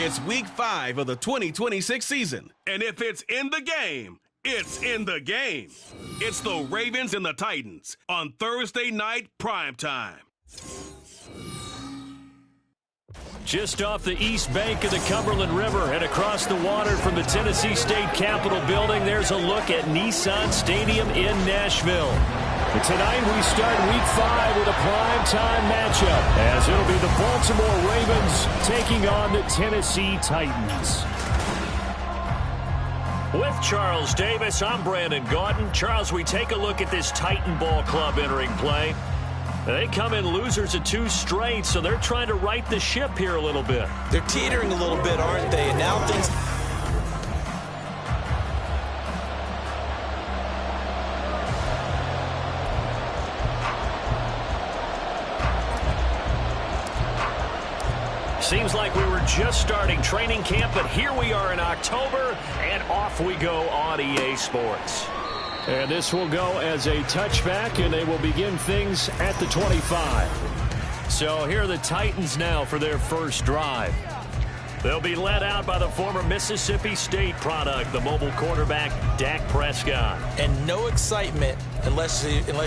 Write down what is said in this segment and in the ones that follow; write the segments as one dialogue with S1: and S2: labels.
S1: It's week 5 of the 2026 season. And if it's in the game, it's in the game. It's the Ravens and the Titans on Thursday night primetime.
S2: Just off the east bank of the Cumberland River and across the water from the Tennessee State Capitol building, there's a look at Nissan Stadium in Nashville. And tonight we start week 5 with a primetime matchup, as it'll be the Baltimore Ravens taking on the Tennessee Titans. With Charles Davis, I'm Brandon Gaudin. Charles, we take a look at this Titan Ball Club entering play. They come in losers of 2 straight, so they're trying to right the ship here a little bit.
S3: They're teetering a little bit, aren't they? And now things...
S2: Seems like we were just starting training camp, but here we are in October, and off we go on EA Sports. And this will go as a touchback, and they will begin things at the 25. So here are the Titans now for their first drive. They'll be led out by the former Mississippi State product, the mobile quarterback, Dak Prescott.
S3: And no excitement, unless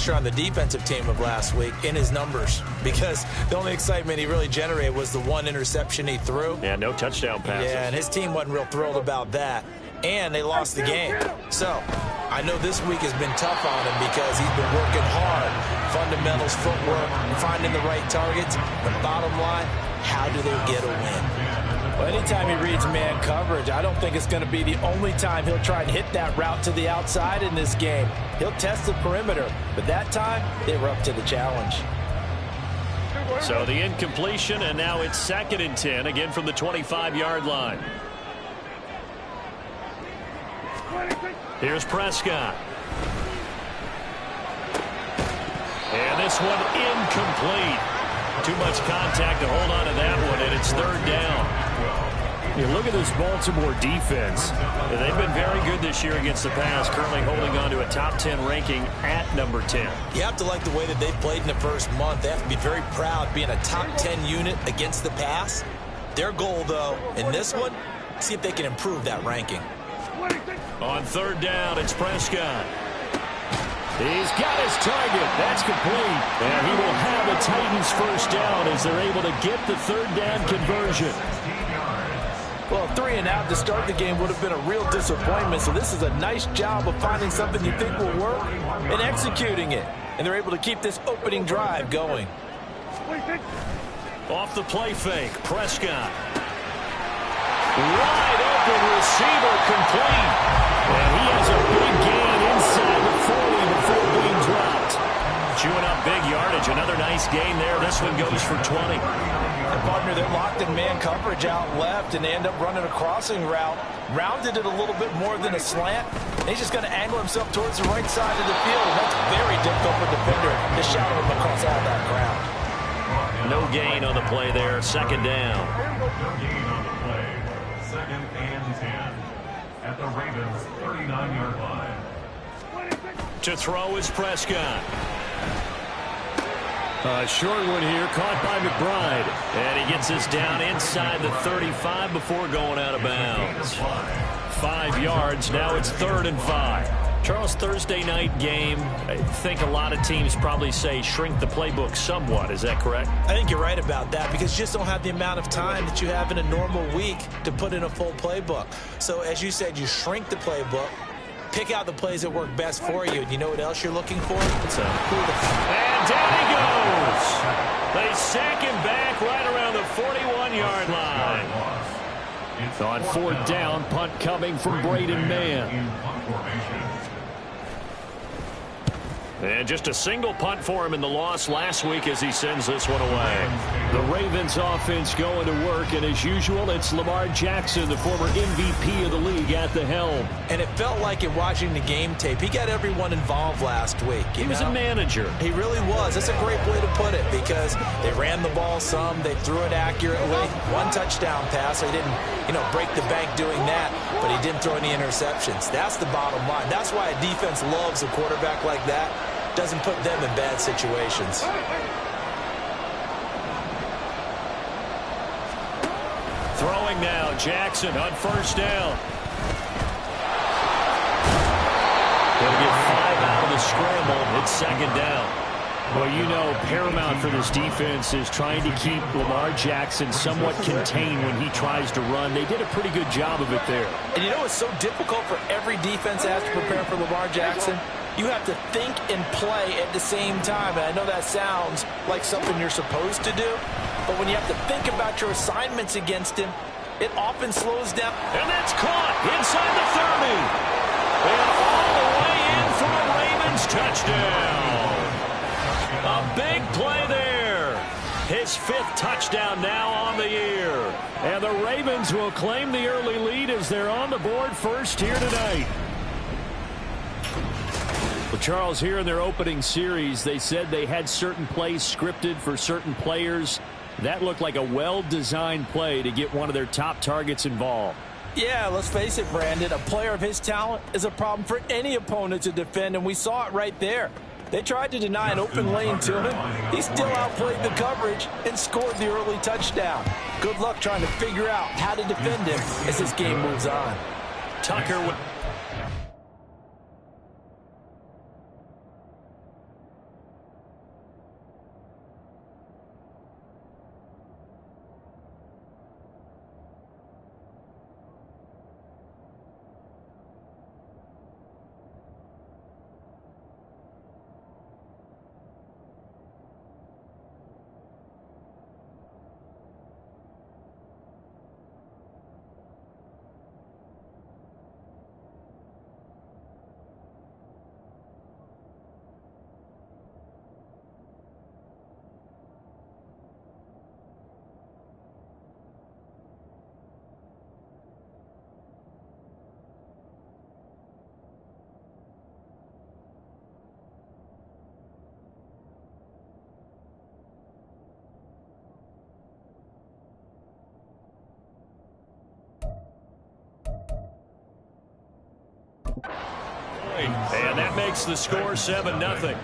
S3: you're on the defensive team of last week, in his numbers. Because the only excitement he really generated was the 1 interception he threw.
S2: Yeah, no touchdown passes.
S3: Yeah, and his team wasn't real thrilled about that. And they lost the game. So I know this week has been tough on him because he's been working hard. Fundamentals, footwork, finding the right targets. The bottom line, how do they get a win?
S4: Well, anytime he reads man coverage, I don't think it's going to be the only time he'll try and hit that route to the outside in this game. He'll test the perimeter, but that time, they were up to the challenge.
S2: So the incompletion, and now it's 2nd and 10, again from the 25-yard line. Here's Prescott. And this one incomplete. Too much contact to hold on to that one, and it's 3rd down. You look at this Baltimore defense. They've been very good this year against the pass, currently holding on to a top 10 ranking at number 10.
S3: You have to like the way that they've played in the first month. They have to be very proud being a top 10 unit against the pass. Their goal, though, in this one, see if they can improve that ranking.
S2: On 3rd down, it's Prescott. He's got his target. That's complete. And he will have the Titans first down as they're able to get the 3rd down conversion.
S4: Well, 3 and out to start the game would have been a real disappointment. So this is a nice job of finding something you think will work and executing it. And they're able to keep this opening drive going.
S2: Off the play fake, Prescott. Wide open receiver complete. And he has a big gain inside the 40 before being dropped. Chewing up big yardage. Another nice gain there. This one goes for 20.
S4: And partner, they're locked in man coverage out left, and they end up running a crossing route. Rounded it a little bit more than a slant. And he's just going to angle himself towards the right side of the field. And that's very difficult for a defender to shadow him across all that ground.
S2: No gain on the play there. 2nd down.
S5: Second and 10 at the Ravens 39-yard line.
S2: To throw is Prescott. A short one here, caught by McBride. And he gets us down inside the 35 before going out of bounds. 5 yards, now it's 3rd and 5. Charles, Thursday night game, I think a lot of teams probably say shrink the playbook somewhat. Is that correct?
S3: I think you're right about that because you just don't have the amount of time that you have in a normal week to put in a full playbook. So as you said, you shrink the playbook, pick out the plays that work best for you. And you know what else you're looking for? It's a
S2: and down he goes. They sack him back right around the 41-yard line. On 4th down, punt coming from Braden Mann. And just a single punt for him in the loss last week as he sends this one away. The Ravens offense going to work, and as usual, it's Lamar Jackson, the former MVP of the league, at the helm.
S3: And it felt like in watching the game tape, he got everyone involved last week.
S2: He was a manager.
S3: He really was. That's a great way to put it because they ran the ball some, they threw it accurately. 1 touchdown pass. So he didn't, break the bank doing that, but he didn't throw any interceptions. That's the bottom line. That's why a defense loves a quarterback like that. Doesn't put them in bad situations.
S2: Throwing now, Jackson on first down. Going to get 5 out of the scramble. It's second down. Well, you know, paramount for this defense is trying to keep Lamar Jackson somewhat contained when he tries to run. They did a pretty good job of it there.
S3: And you know it's so difficult for every defense that has to prepare for Lamar Jackson? You have to think and play at the same time. And I know that sounds like something you're supposed to do, but when you have to think about your assignments against him, it often slows down.
S2: And that's caught inside the 30. And all the way in for a Ravens touchdown. A big play there. His 5th touchdown now on the year. And the Ravens will claim the early lead as they're on the board first here tonight. Well, Charles, here in their opening series, they said they had certain plays scripted for certain players. That looked like a well-designed play to get one of their top targets involved.
S3: Yeah, let's face it, Brandon. A player of his talent is a problem for any opponent to defend, and we saw it right there. They tried to deny an open lane to him. He still outplayed the coverage and scored the early touchdown. Good luck trying to figure out how to defend him as this game moves on.
S2: Tucker with... And that makes the score 7-0.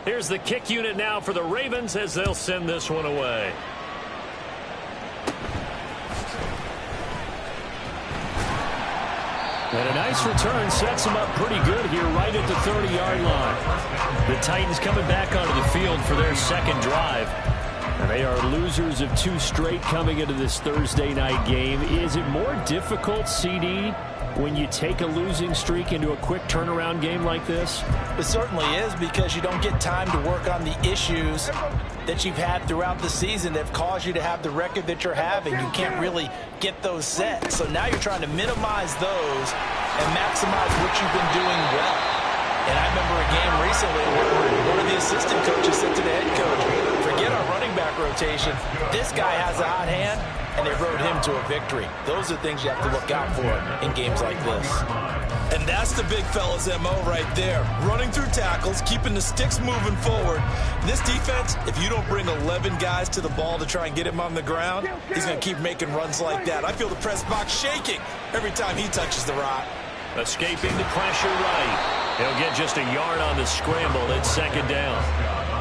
S2: Here's the kick unit now for the Ravens as they'll send this one away. And a nice return sets them up pretty good here right at the 30-yard line. The Titans coming back onto the field for their second drive. And they are losers of 2 straight coming into this Thursday night game. Is it more difficult, CD, when you take a losing streak into a quick turnaround game like this?
S3: It certainly is, because you don't get time to work on the issues that you've had throughout the season that have caused you to have the record that you're having. You can't really get those set. So now you're trying to minimize those and maximize what you've been doing well. And I remember a game recently where one of the assistant coaches said to the head coach, forget our running back rotation. This guy has a hot hand, and they rode him to a victory. Those are things you have to look out for in games like this. And that's the big fella's MO right there. Running through tackles, keeping the sticks moving forward. This defense, if you don't bring 11 guys to the ball to try and get him on the ground, he's going to keep making runs like that. I feel the press box shaking every time he touches the rock.
S2: Escaping the pressure right. He'll get just a yard on the scramble. It's second down.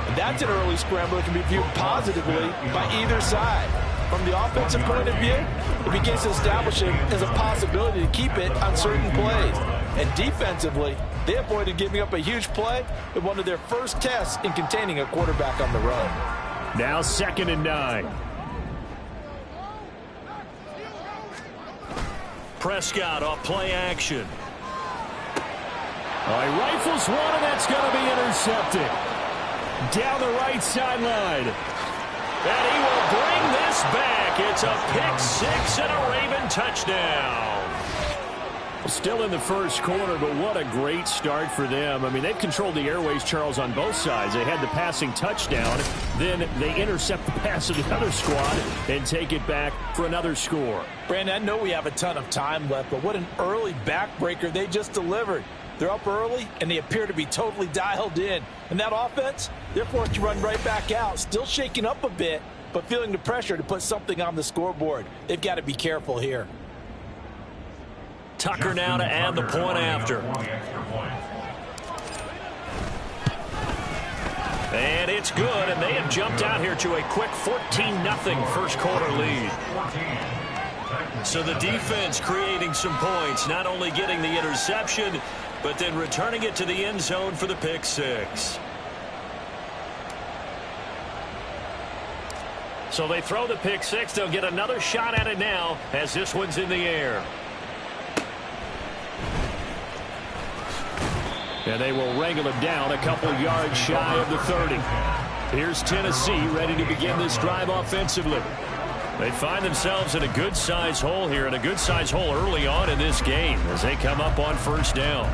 S3: And that's an early scramble that can be viewed positively by either side. From the offensive point of view, it begins to establish it as a possibility to keep it on certain plays. And defensively, they avoided giving up a huge play in one of their first tests in containing a quarterback on the run.
S2: Now 2nd and 9. Prescott off play action. He rifles one, and that's going to be intercepted. Down the right sideline. And he will bring this back. It's a pick 6 and a Raven touchdown. Still in the first quarter, but what a great start for them. I mean, they've controlled the airways, Charles, on both sides. They had the passing touchdown. Then they intercept the pass of the other squad and take it back for another score.
S3: Brandon, I know we have a ton of time left, but what an early backbreaker they just delivered. They're up early, and they appear to be totally dialed in. And that offense, they're forced to run right back out, still shaking up a bit, but feeling the pressure to put something on the scoreboard. They've got to be careful here.
S2: Tucker now to add the point after. And it's good, and they have jumped out here to a quick 14-0 first quarter lead. So the defense creating some points, not only getting the interception, but then returning it to the end zone for the pick six. So they throw the pick six. They'll get another shot at it now as this one's in the air. And they will wrangle him down a couple yards shy of the 30. Here's Tennessee ready to begin this drive offensively. They find themselves in a good-sized hole here, and a good-sized hole early on in this game as they come up on first down.